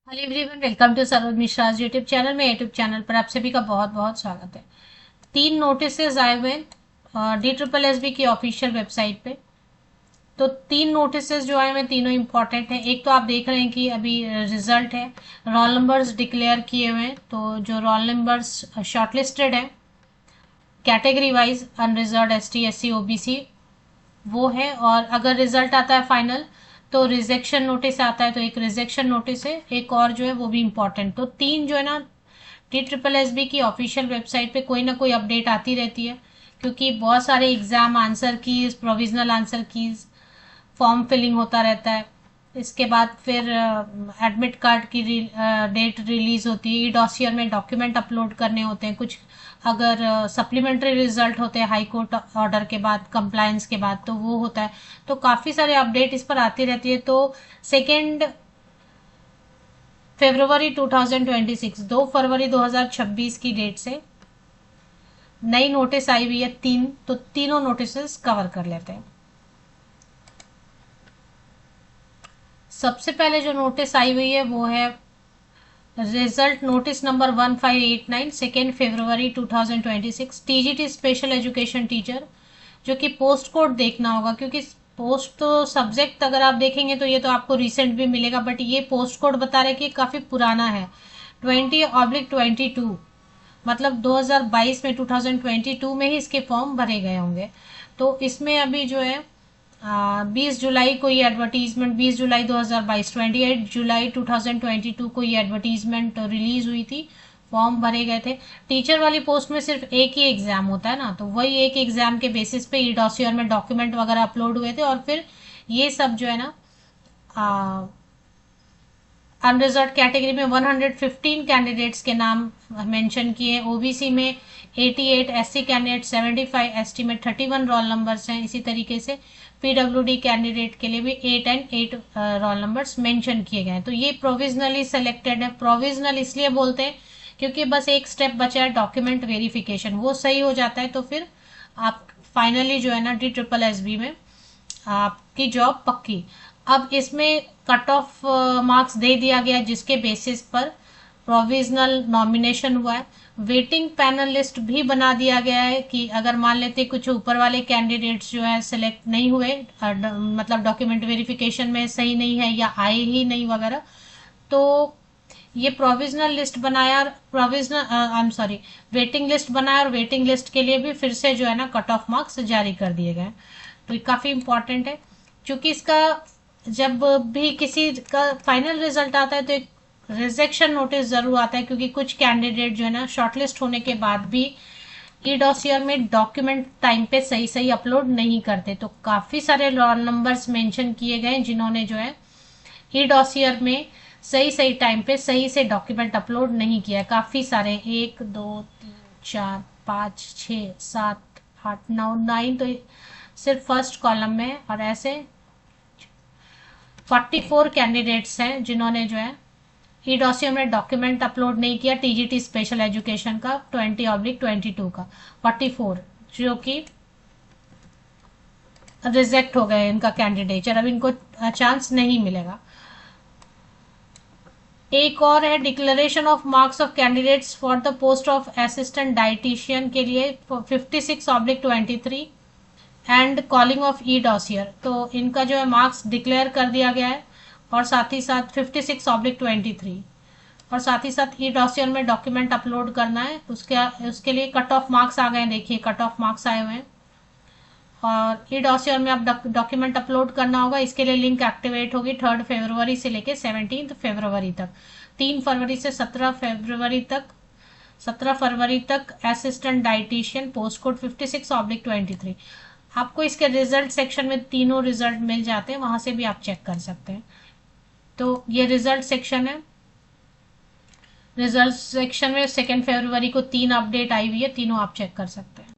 Hello everyone, welcome to Saroj Mishra YouTube channel में। YouTube channel पर आप सभी का बहुत बहुत स्वागत है। 3 नोटिस आए हुए DSSB की ऑफिशियल वेबसाइट पे। तो 3 नोटिस जो आए हुए तीनों इंपॉर्टेंट हैं। एक तो आप देख रहे हैं कि अभी रिजल्ट है, रोल नंबर्स डिक्लेयर किए हुए हैं। तो जो रोल नंबर्स शॉर्टलिस्टेड है category wise unreserved ST SC OBC वो है। और अगर रिजल्ट आता है फाइनल तो रिजेक्शन नोटिस आता है। तो एक रिजेक्शन नोटिस है, एक और जो है वो भी इम्पोर्टेंट। तो तीन जो है ना DSSB की ऑफिशियल वेबसाइट पे कोई ना कोई अपडेट आती रहती है, क्योंकि बहुत सारे exam answer keys, provisional answer keys, form filling होता रहता है। इसके बाद फिर एडमिट कार्ड की डेट रिलीज होती है। ई डॉसियर में डॉक्यूमेंट अपलोड करने होते हैं कुछ। अगर सप्लीमेंट्री रिजल्ट होते हैं हाई कोर्ट ऑर्डर के बाद, कंप्लायंस के बाद, तो वो होता है। तो काफ़ी सारे अपडेट इस पर आती रहती है। तो 2 फरवरी 2026, 2 फरवरी 2026 की डेट से नई नोटिस आई हुई है तीन। तो तीनों नोटिस कवर कर लेते हैं। सबसे पहले जो नोटिस आई हुई है वो है रिजल्ट नोटिस नंबर 1589, 2 फरवरी 2026। TGT स्पेशल एजुकेशन टीचर, जो कि पोस्ट कोड देखना होगा, क्योंकि पोस्ट तो सब्जेक्ट अगर आप देखेंगे तो ये तो आपको रिसेंट भी मिलेगा, बट ये पोस्ट कोड बता रहे कि काफ़ी पुराना है। 20/22, मतलब 2022 में, 2022 में ही इसके फॉर्म भरे गए होंगे। तो इसमें अभी जो है 20 जुलाई को ये एडवर्टीजमेंट, 20 जुलाई 2022, 28 जुलाई 2022 को ये एडवर्टीजमेंट रिलीज हुई थी। फॉर्म भरे गए थे। टीचर वाली पोस्ट में सिर्फ एक ही एग्जाम होता है ना, तो वही एक एग्जाम के बेसिस पे ई डॉसियर में डॉक्यूमेंट वगैरह अपलोड हुए थे। और फिर ये सब जो है ना अनरिजर्व कैटेगरी में 115 कैंडिडेट्स के नाम मेंशन किए। ओबीसी में 88, SC कैंडिडेट 75, ST में 31 रोल नंबर्स हैं। इसी तरीके से PWD कैंडिडेट के लिए भी 8 एंड 8 रोल नंबर्स मेंशन किए गए हैं। तो ये प्रोविजनली सेलेक्टेड है। प्रोविजनल इसलिए बोलते हैं क्योंकि बस एक स्टेप बचा है, डॉक्यूमेंट वेरिफिकेशन। वो सही हो जाता है तो फिर आप फाइनली जो है ना DSSB में आपकी जॉब पक्की। अब इसमें कट ऑफ मार्क्स दे दिया गया जिसके बेसिस पर प्रोविजनल नॉमिनेशन हुआ है। वेटिंग पैनल लिस्ट भी बना दिया गया है कि अगर मान लेते कुछ ऊपर वाले कैंडिडेट्स जो है सिलेक्ट नहीं हुए, मतलब डॉक्यूमेंट वेरिफिकेशन में सही नहीं है या आए ही नहीं वगैरह, तो ये प्रोविजनल लिस्ट बनाया, provisional I am sorry waiting list बनाया, और वेटिंग लिस्ट के लिए भी फिर से जो है ना कट ऑफ मार्क्स जारी कर दिए गए। तो ये काफ़ी इंपॉर्टेंट है, क्योंकि इसका जब भी किसी का फाइनल रिजल्ट आता है तो एक रिजेक्शन नोटिस जरूर आता है, क्योंकि कुछ कैंडिडेट जो है ना शॉर्टलिस्ट होने के बाद भी ई डॉसियर में डॉक्यूमेंट टाइम पे सही सही अपलोड नहीं करते। तो काफ़ी सारे रोल नंबर्स मेंशन किए गए जिन्होंने जो है ई डॉसियर में सही सही टाइम पे सही से डॉक्यूमेंट अपलोड नहीं किया है। काफ़ी सारे, 1 2 3 4 5 6 7 8 9, 9 तो सिर्फ फर्स्ट कॉलम में। और ऐसे 44 कैंडिडेट्स हैं जिन्होंने जो है ई डॉसियर में डॉक्यूमेंट अपलोड नहीं किया। TGT स्पेशल एजुकेशन का 20/22 का 44 जो कि रिजेक्ट हो गए, इनका कैंडिडेचर, अब इनको चांस नहीं मिलेगा। एक और है declaration of marks of candidates for the post of assistant dietitian के लिए 56/23 and calling of E dossier. तो इनका जो है मार्क्स डिक्लेयर कर दिया गया है, और साथ ही साथ 56/23, और साथ ही साथ ई डॉसियर में डॉक्यूमेंट अपलोड करना है। उसके लिए कट ऑफ मार्क्स आ गए, देखिए कट ऑफ मार्क्स आए हुए हैं। और ई डॉसियर में अब डॉक्यूमेंट अपलोड करना होगा। इसके लिए लिंक एक्टिवेट होगी 3 फरवरी से लेकर 17 फरवरी तक। 3 फरवरी से 17 फरवरी तक असिस्टेंट डाइटिशियन, पोस्ट कोड 56/23। आपको इसके रिजल्ट सेक्शन में तीनों रिजल्ट मिल जाते हैं, वहां से भी आप चेक कर सकते हैं। तो ये रिजल्ट सेक्शन है। रिजल्ट सेक्शन में 2 फरवरी को 3 अपडेट आई हुई है, तीनों आप चेक कर सकते हैं।